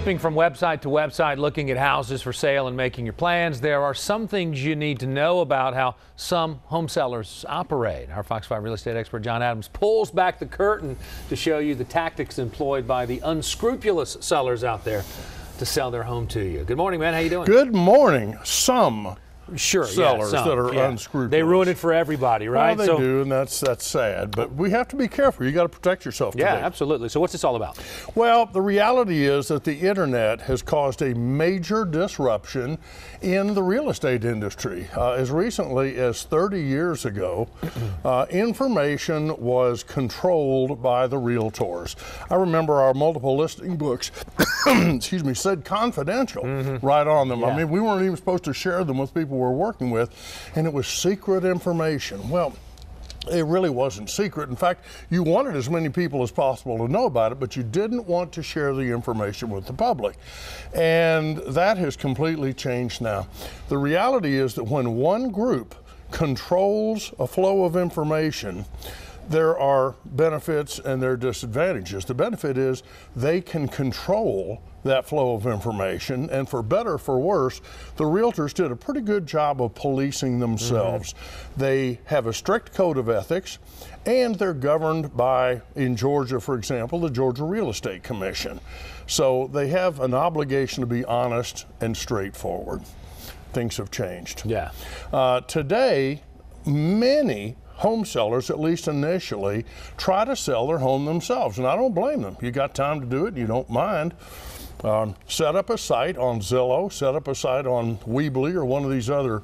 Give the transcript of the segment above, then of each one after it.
Flipping from website to website, looking at houses for sale and making your plans, there are some things you need to know about how some home sellers operate. Our Fox 5 real estate expert John Adams pulls back the curtain to show you the tactics employed by the unscrupulous sellers out there to sell their home to you. Good morning, man. How you doing? Good morning. Some sellers that are unscrupulous. They ruin it for everybody, right? Well, they do, and that's sad. But we have to be careful. You got to protect yourself today. Yeah, absolutely. So what's this all about? Well, the reality is that the internet has caused a major disruption in the real estate industry. As recently as 30 years ago, information was controlled by the realtors. I remember our multiple listing books, excuse me, said confidential right on them. Yeah. I mean, we weren't even supposed to share them with people we're working with, and it was secret information. Well, it really wasn't secret. In fact, you wanted as many people as possible to know about it, but you didn't want to share the information with the public. And that has completely changed now. The reality is that when one group controls a flow of information, there are benefits and there are disadvantages. The benefit is they can control that flow of information, and for better or for worse, the realtors did a pretty good job of policing themselves. They have a strict code of ethics, and they're governed by, in Georgia, for example, the Georgia Real Estate Commission. So they have an obligation to be honest and straightforward. Things have changed. Yeah. Today, many home sellers, at least initially, try to sell their home themselves, and I don't blame them. You got time to do it, and you don't mind. Set up a site on Zillow, set up a site on Weebly or one of these other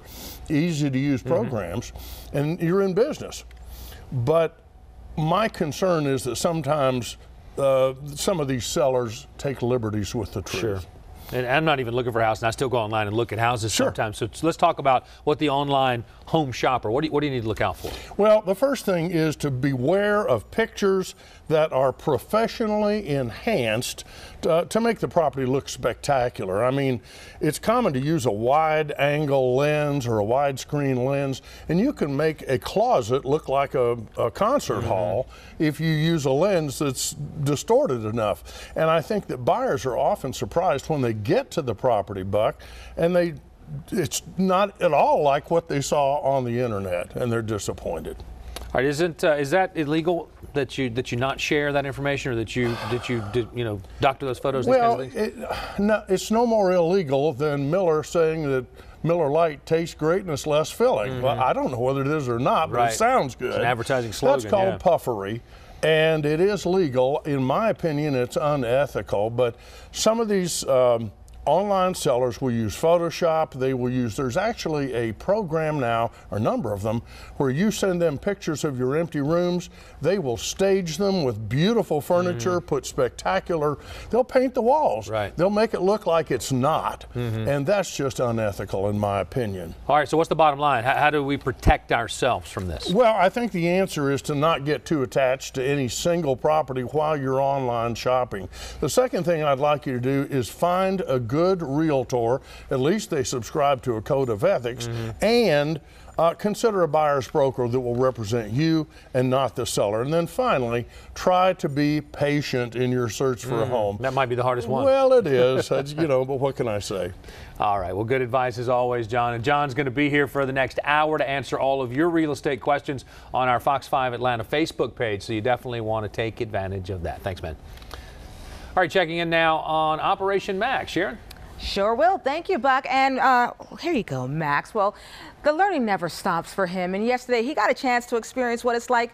easy-to-use programs, and you're in business. But my concern is that sometimes some of these sellers take liberties with the truth. Sure. And I'm not even looking for a house, and I still go online and look at houses sometimes. So let's talk about what the online home shopper, what do you need to look out for? Well, the first thing is to beware of pictures that are professionally enhanced to make the property look spectacular. I mean, it's common to use a wide angle lens or a widescreen lens, and you can make a closet look like a concert hall if you use a lens that's distorted enough. And I think that buyers are often surprised when they get to the property, Buck, and it's not at all like what they saw on the internet, and they're disappointed. All right, is that illegal that you not share that information, or that you doctor those photos? Well, these kinds of things? No, it's no more illegal than Miller saying that Miller Lite tastes great and it's less filling. Well, I don't know whether it is or not, but it sounds good. It's an advertising slogan. That's called puffery. And it is legal. In my opinion, it's unethical. But some of these online sellers will use Photoshop. There's actually a program now, or a number of them, where you send them pictures of your empty rooms. They will stage them with beautiful furniture, put spectacular, they'll paint the walls. Right. They'll make it look like it's not. And that's just unethical in my opinion. All right, so what's the bottom line? How do we protect ourselves from this? Well, I think the answer is to not get too attached to any single property while you're online shopping. The second thing I'd like you to do is find a good realtor, at least they subscribe to a code of ethics, and consider a buyer's broker that will represent you and not the seller. And then finally, try to be patient in your search for a home. That might be the hardest one. Well, it is, but what can I say? All right, well, good advice as always, John. And John's going to be here for the next hour to answer all of your real estate questions on our Fox 5 Atlanta Facebook page, so you definitely want to take advantage of that. Thanks, man. All right, checking in now on Operation Max. Sharon? Sure will. Thank you, Buck. And here you go, Max. Well, the learning never stops for him. And yesterday, he got a chance to experience what it's like